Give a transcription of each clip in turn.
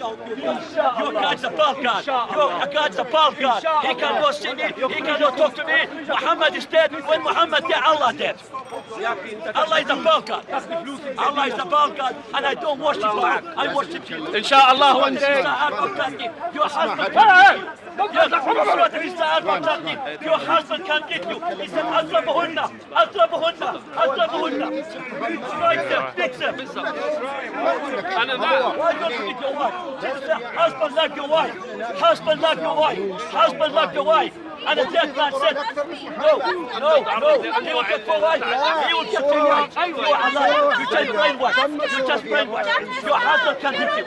Your God's a bald God. Your God's a bald God. He cannot see me. He cannot talk to me. Muhammad is dead. When Muhammad dead, Allah dead. Allah is a bald God. Allah is a bald God, and I don't worship God. I worship you. Inshallah one day. Your husband can get you. Your husband can get you. He said, Aslabahunna, Aslabahunna, Aslabahunna. Strike them, fix them. Why don't you get your wife? Husband like your wife. Husband like your wife. Husband like your wife. And the dead man said, no, he will get for wife. He will get for wife. You are alive. You just brainwash. You just brainwash. Your husband can hit you.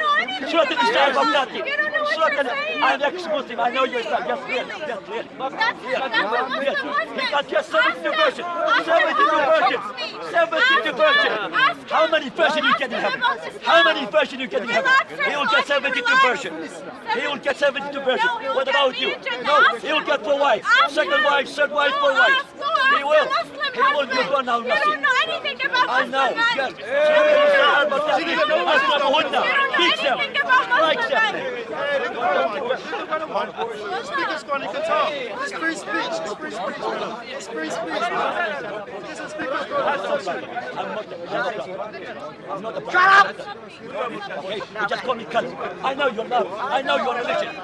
Sure to decide about nothing. Sure to, I'm ex-Muslim. I know you're not. Just really. He can get 72 versions. 72 versions. 72 versions. How many versions you get in heaven? How many versions you get in heaven? He will get 72 versions. He will get 72 versions. What about you? No, he will get 4 wives. Second wife, third wife, 4 wives. He will. He will. You don't know nothing. You don't know anything about I know. Yes. Beat them. Strike them. Speaker's gone, he can talk. It's free speech. It's free speech. It's free speech. This is speaker's gone. I'm not a Shut up! Okay, you just call me Khalid. I know your love. I know your religion.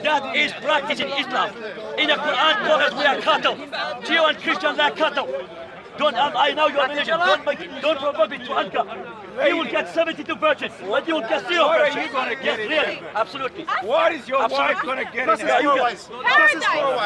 That is practicing Islam. In the Quran, Prophet, we are cattle. Jew and Christians are cattle. I know your religion. Don't provoke me to anger. You will get 72 virgins, but you will get 0 What virgins. are you going to get in Really, heaven? absolutely. What is your wife going to get in heaven? You get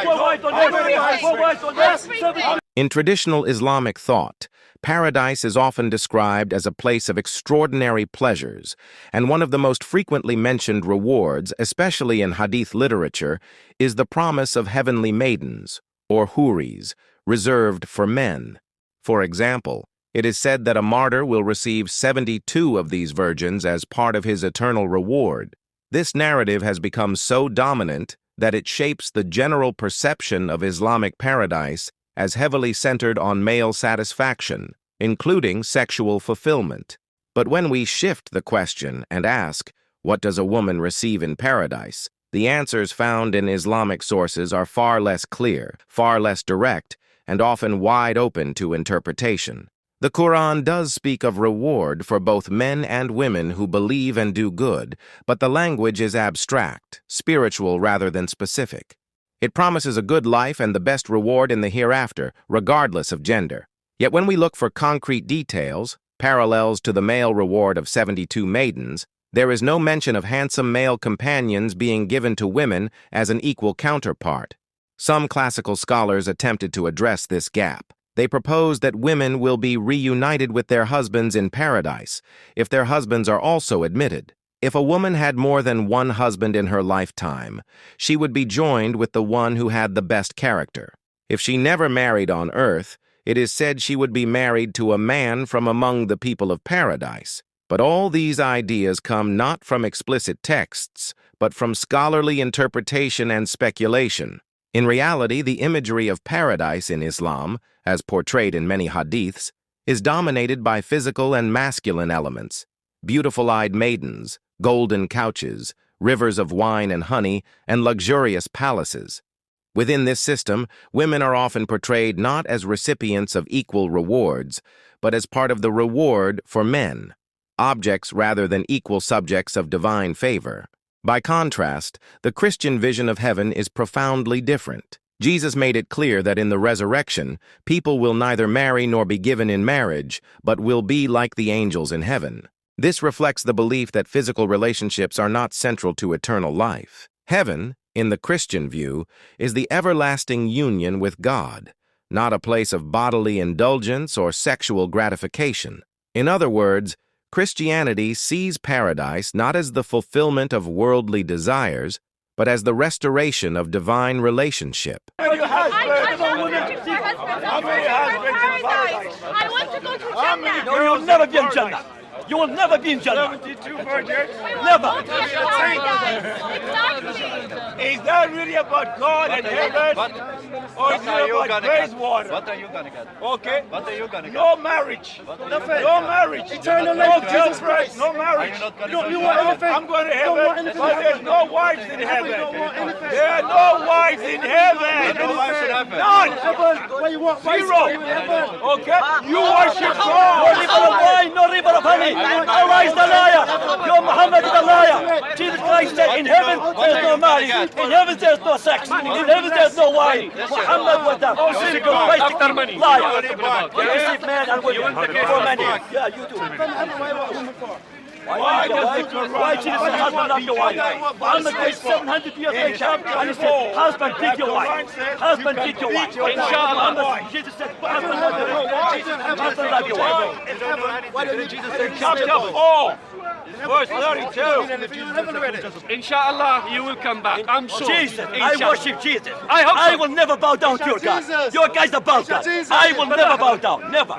4 wives on earth. 4 wives on earth. In traditional Islamic thought, paradise is often described as a place of extraordinary pleasures, and one of the most frequently mentioned rewards, especially in hadith literature, is the promise of heavenly maidens, or huris, reserved for men. For example, it is said that a martyr will receive 72 of these virgins as part of his eternal reward. This narrative has become so dominant that it shapes the general perception of Islamic paradise as heavily centered on male satisfaction, including sexual fulfillment. But when we shift the question and ask, what does a woman receive in paradise? The answers found in Islamic sources are far less clear, far less direct, and often wide open to interpretation. The Quran does speak of reward for both men and women who believe and do good, but the language is abstract, spiritual rather than specific. It promises a good life and the best reward in the hereafter, regardless of gender. Yet when we look for concrete details, parallels to the male reward of 72 maidens, there is no mention of handsome male companions being given to women as an equal counterpart. Some classical scholars attempted to address this gap. They proposed that women will be reunited with their husbands in paradise if their husbands are also admitted. If a woman had more than one husband in her lifetime, she would be joined with the one who had the best character. If she never married on earth, it is said she would be married to a man from among the people of paradise. But all these ideas come not from explicit texts, but from scholarly interpretation and speculation. In reality, the imagery of paradise in Islam, as portrayed in many hadiths, is dominated by physical and masculine elements: beautiful-eyed maidens, golden couches, rivers of wine and honey, and luxurious palaces. Within this system, women are often portrayed not as recipients of equal rewards, but as part of the reward for men, objects rather than equal subjects of divine favor. By contrast, the Christian vision of heaven is profoundly different. Jesus made it clear that in the resurrection, people will neither marry nor be given in marriage, but will be like the angels in heaven. This reflects the belief that physical relationships are not central to eternal life. Heaven, in the Christian view, is the everlasting union with God, not a place of bodily indulgence or sexual gratification. In other words, Christianity sees paradise not as the fulfillment of worldly desires, but as the restoration of divine relationship. I want to go to Jannah. No, you'll never be in Jannah. You will never be in Jannah. 72 virgins. Never. Exactly. Is that really about God and heaven? Or is it about praise water? What are you gonna get? Okay? What are you gonna get? No marriage. Nothing. No marriage. Eternal No life, Jesus girlfriend. Christ. No Are marriage. you not gonna You get want married? anything? I'm going to You don't want heaven, anything but in there's heaven. no wives in heaven. don't want anything. There are no wives in heaven. No wives in heaven. None. Heaven, where you want wives, Zero. you in heaven. Okay? You worship No God. river of wine, no river of honey. Allah is the liar. Your Muhammad is the liar. Jesus Christ said, in heaven there's no marriage. In heaven there's no sex. In heaven there's no wine. Muhammad was the physical Christ liar. You deceive man and women for money. Yeah, you do. Why Jesus said husband not your wife? Muhammad paid 700 years later and he said, husband beat your wife. Husband beat your wife. Inshallah. Jesus said, husband not your wife. Husband not your wife. Why didn't Jesus say Chapter 4, verse 32. Inshallah, you will come back. I'm sure. Jesus, I worship Jesus. I hope so. I will never bow down to your God. Jesus. Your guy's a bow down. Jesus. I will never bow down. Never.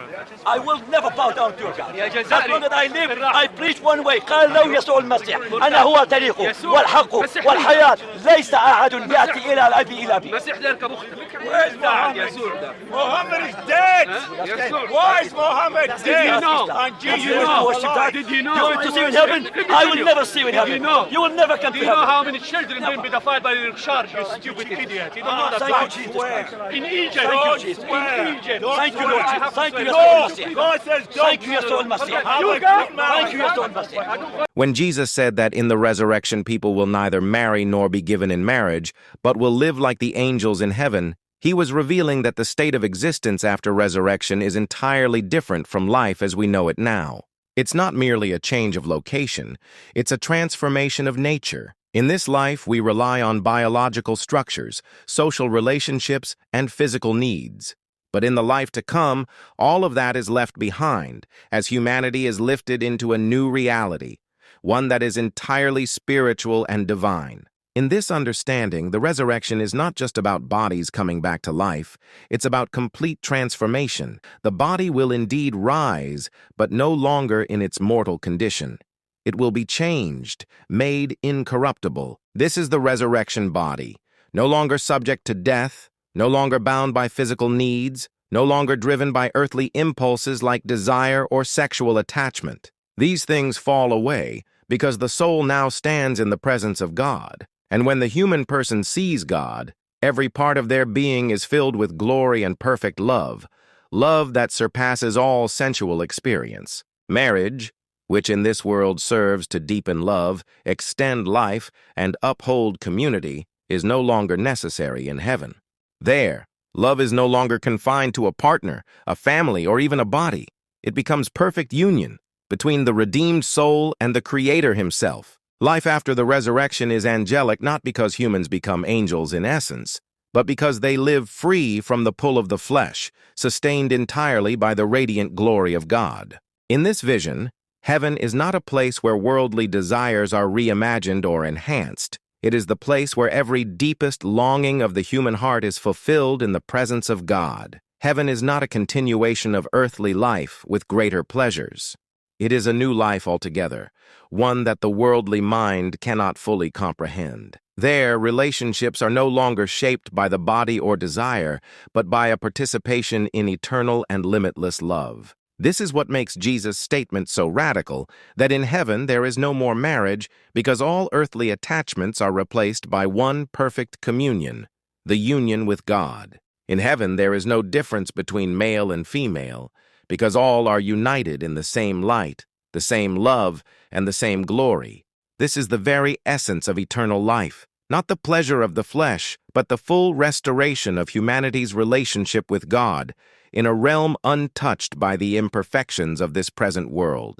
I will never bow down to your God. As long as I live, I preach one way. قال له يسوع المسيح أنا هو الطريق والحق والحياة ليس أحد يأتي إلى الأب إلا بي. مسيح ده يركب أختك. Where's تعال Muhammad? يسوع ده. Muhammad is dead. يسوع. Why is Muhammad dead? you know? And You Jesus will is worship God. alive. Did you know? You want to see you in heaven? I will never see you in Did you heaven. know? You will never come Do to you know heaven. how many children have been pedophiled by the shark, you stupid idiot? You don't know that. Thank you, Jesus Christ. In Egypt. Thank you, In Jesus. Egypt. Thank you, Lord Jesus. Thank you, No, يسوع المسيح. God says Thank you, don't. يسوع المسيح. Have a good marriage. Thank you, يسوع المسيح. When Jesus said that in the resurrection people will neither marry nor be given in marriage, but will live like the angels in heaven, he was revealing that the state of existence after resurrection is entirely different from life as we know it now. It's not merely a change of location, it's a transformation of nature. In this life, we rely on biological structures, social relationships, and physical needs. But in the life to come, all of that is left behind as humanity is lifted into a new reality, one that is entirely spiritual and divine. In this understanding, the resurrection is not just about bodies coming back to life, it's about complete transformation. The body will indeed rise, but no longer in its mortal condition. It will be changed, made incorruptible. This is the resurrection body, no longer subject to death, no longer bound by physical needs, no longer driven by earthly impulses like desire or sexual attachment. These things fall away because the soul now stands in the presence of God. And when the human person sees God, every part of their being is filled with glory and perfect love, love that surpasses all sensual experience. Marriage, which in this world serves to deepen love, extend life, and uphold community, is no longer necessary in heaven. There, love is no longer confined to a partner, a family, or even a body. It becomes perfect union between the redeemed soul and the Creator himself. Life after the resurrection is angelic not because humans become angels in essence, but because they live free from the pull of the flesh, sustained entirely by the radiant glory of God. In this vision, heaven is not a place where worldly desires are reimagined or enhanced. It is the place where every deepest longing of the human heart is fulfilled in the presence of God. Heaven is not a continuation of earthly life with greater pleasures. It is a new life altogether, one that the worldly mind cannot fully comprehend. There, relationships are no longer shaped by the body or desire, but by a participation in eternal and limitless love. This is what makes Jesus' statement so radical, that in heaven there is no more marriage because all earthly attachments are replaced by one perfect communion, the union with God. In heaven there is no difference between male and female, because all are united in the same light, the same love, and the same glory. This is the very essence of eternal life, not the pleasure of the flesh, but the full restoration of humanity's relationship with God in a realm untouched by the imperfections of this present world.